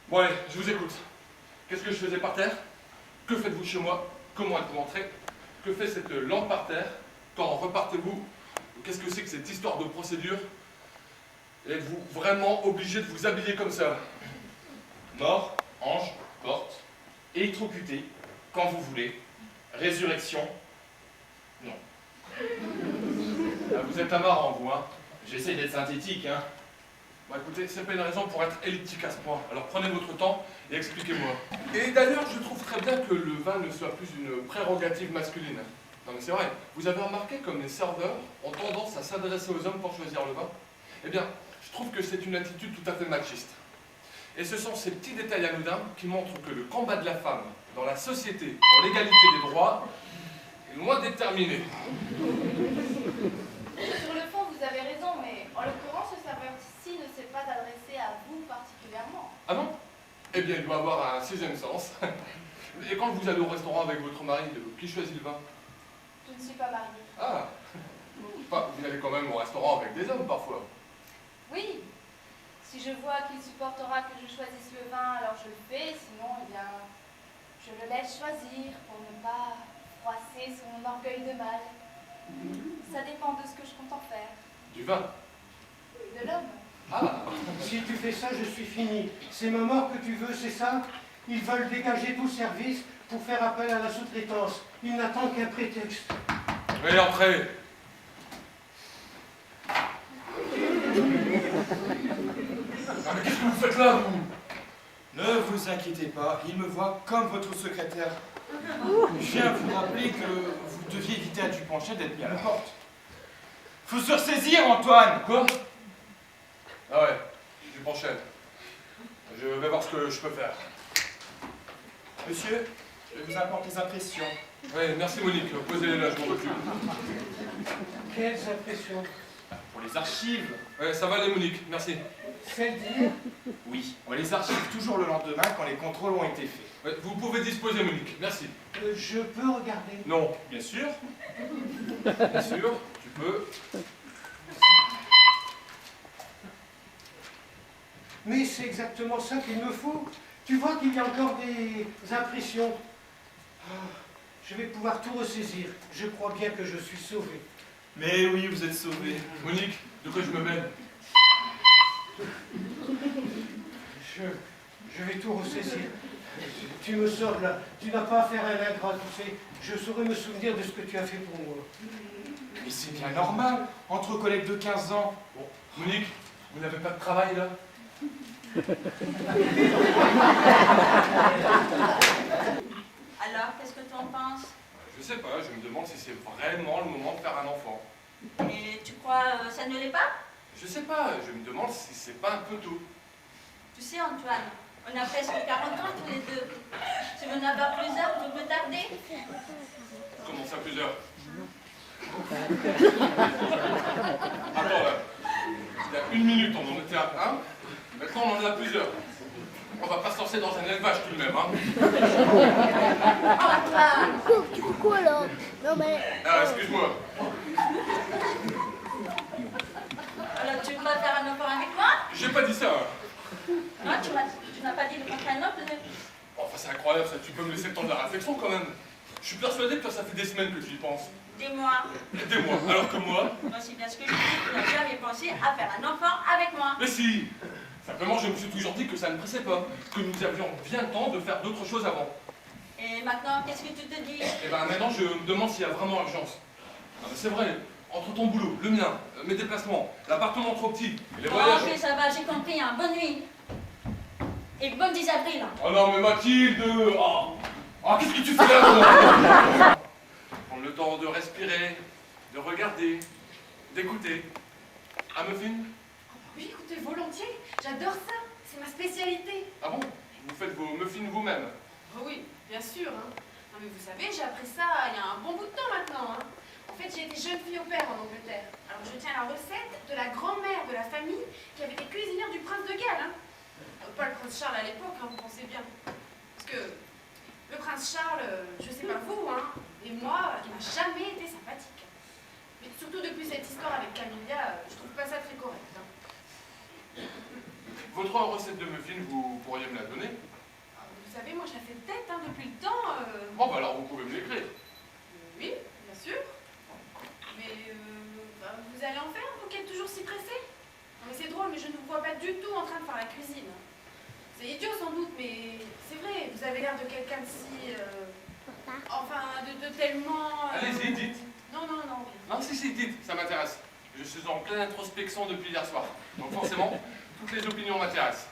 Bon allez, je vous écoute. Qu'est-ce que je faisais par terre? Que faites-vous chez moi? Comment êtes-vous entré? Que fait cette lampe par terre? Quand repartez-vous? Qu'est-ce que c'est que cette histoire de procédure? Êtes-vous vraiment obligé de vous habiller comme ça? Mort, ange, porte, électrocuté, quand vous voulez, résurrection, non. Ah, vous êtes un marrant, vous, hein? J'essaie d'être synthétique, hein. Bon, écoutez, c'est pas une raison pour être elliptique à ce point. Alors prenez votre temps et expliquez-moi. Et d'ailleurs, je trouve très bien que le vin ne soit plus une prérogative masculine. Non mais c'est vrai, vous avez remarqué comme les serveurs ont tendance à s'adresser aux hommes pour choisir le vin? Eh bien, je trouve que c'est une attitude tout à fait machiste. Et ce sont ces petits détails anodins qui montrent que le combat de la femme dans la société pour l'égalité des droits est loin d'être terminé. Sur le fond, vous avez raison, mais en l'occurrence, ce serveur-ci ne s'est pas adressé à vous particulièrement. Ah non? Eh bien, il doit avoir un sixième sens. Et quand vous allez au restaurant avec votre mari, qui choisit le vin? Je ne suis pas mariée. Ah, enfin, vous allez quand même au restaurant avec des hommes parfois. Oui, si je vois qu'il supportera que je choisisse le vin, alors je le fais, sinon, eh bien, je le laisse choisir pour ne pas froisser son orgueil de mâle. Ça dépend de ce que je compte en faire. Du vin? De l'homme. Ah, Si tu fais ça, je suis fini. C'est ma mort que tu veux, c'est ça? Ils veulent dégager tout service pour faire appel à la sous-traitance. Ils n'attendent qu'un prétexte. veuillez entrer. Ah, mais qu'est-ce que vous faites là, vous? Ne vous inquiétez pas, il me voit comme votre secrétaire. Je viens vous rappeler que vous deviez éviter à Dupanchet d'être mis à la porte. Faut se ressaisir, Antoine! Quoi? Ah ouais, je penchette. Je vais voir ce que je peux faire. Monsieur, je vous apporte les impressions. Oui, merci Monique, posez-les là, je m'en occupe. Quelles impressions. Pour les archives. Ouais, ça va aller Monique, merci. Celle d'hier. Oui, on les archive toujours le lendemain quand les contrôles ont été faits. Ouais, vous pouvez disposer Monique, merci. Je peux regarder. Non, bien sûr. Bien sûr, tu peux. Mais c'est exactement ça qu'il me faut. Tu vois qu'il y a encore des impressions. Ah, je vais pouvoir tout ressaisir. Je crois bien que je suis sauvé. Mais oui, vous êtes sauvé. Monique, de quoi je me mêle? Je vais tout ressaisir. Tu me sors de là. Tu n'as pas affaire à un ingrat, tu sais. Je saurais me souvenir de ce que tu as fait pour moi. Mais c'est bien normal, entre collègues de 15 ans. Bon, Monique, vous n'avez pas de travail là? Alors, qu'est-ce que tu en penses? Je sais pas, je me demande si c'est vraiment le moment de faire un enfant. Et tu crois ça ne l'est pas? Je sais pas, je me demande si c'est pas un peu tôt. Tu sais, Antoine, on a presque 40 ans tous les deux. Si vous en avez plusieurs, vous peut tarder. Comment ça, plusieurs? Attends là, il y a une minute on en était à un, maintenant on en a plusieurs. On va pas se lancer dans un élevage tout de même, hein. Antoine! Tu fais quoi là? Non mais... Ah, excuse-moi. Alors, tu crois faire un enfant avec moi? J'ai pas dit ça. Non, tu n'as pas dit le contraire non plus. Enfin, c'est incroyable ça, tu peux me laisser le temps de la réflexion quand même. Je suis persuadé que toi, ça fait des semaines que tu y penses. Dis-moi. Aidez-moi, alors que moi... Moi, c'est bien ce que je dis. Tu n'as jamais pensé à faire un enfant avec moi. Mais si! Simplement, je me suis toujours dit que ça ne pressait pas, que nous avions bien le temps de faire d'autres choses avant. Et maintenant, qu'est-ce que tu te dis? Et ben maintenant, je me demande s'il y a vraiment urgence. Ah, mais c'est vrai, entre ton boulot, le mien, mes déplacements, l'appartement trop petit, et les voyages... Ok, ça va, j'ai compris. Hein. Bonne nuit. Et bonne 10 avril. Oh non, mais Mathilde! Qu'est-ce que tu fais là, toi? Prendre le temps de respirer, de regarder, d'écouter. Un muffin? Oui, écoutez, volontiers. J'adore ça. C'est ma spécialité. Ah bon? Vous faites vos muffins vous-même? Oh oui, bien sûr. Hein. Non, mais vous savez, j'ai appris ça il y a un bon bout de temps maintenant. Hein. En fait, j'ai été jeune fille au père en Angleterre. Alors, je tiens la recette de la grand-mère de la famille qui avait été cuisinière du prince de Galles. Hein. Pas le prince Charles à l'époque, hein, vous pensez bien. Parce que le prince Charles, je sais pas vous, hein, mais moi, il m'a jamais été sympathique. Mais surtout depuis cette histoire avec Camilla, je trouve pas ça très correct. Hein. Votre recette de muffins, vous pourriez me la donner? Ah, vous savez, moi, je la fais de tête hein, depuis le temps. Bon, bah alors vous pouvez me l'écrire. Oui, bien sûr. Mais bah, vous allez en faire, vous qui êtes toujours si pressé? Non, mais c'est drôle, mais je ne vous vois pas du tout en train de faire la cuisine. C'est idiot sans doute, mais c'est vrai, vous avez l'air de quelqu'un de si... enfin, de tellement... Allez-y, dites. Non, non, non. Non, si, dites, ça m'intéresse. Je suis en pleine introspection depuis hier soir. Donc forcément, toutes les opinions m'intéressent.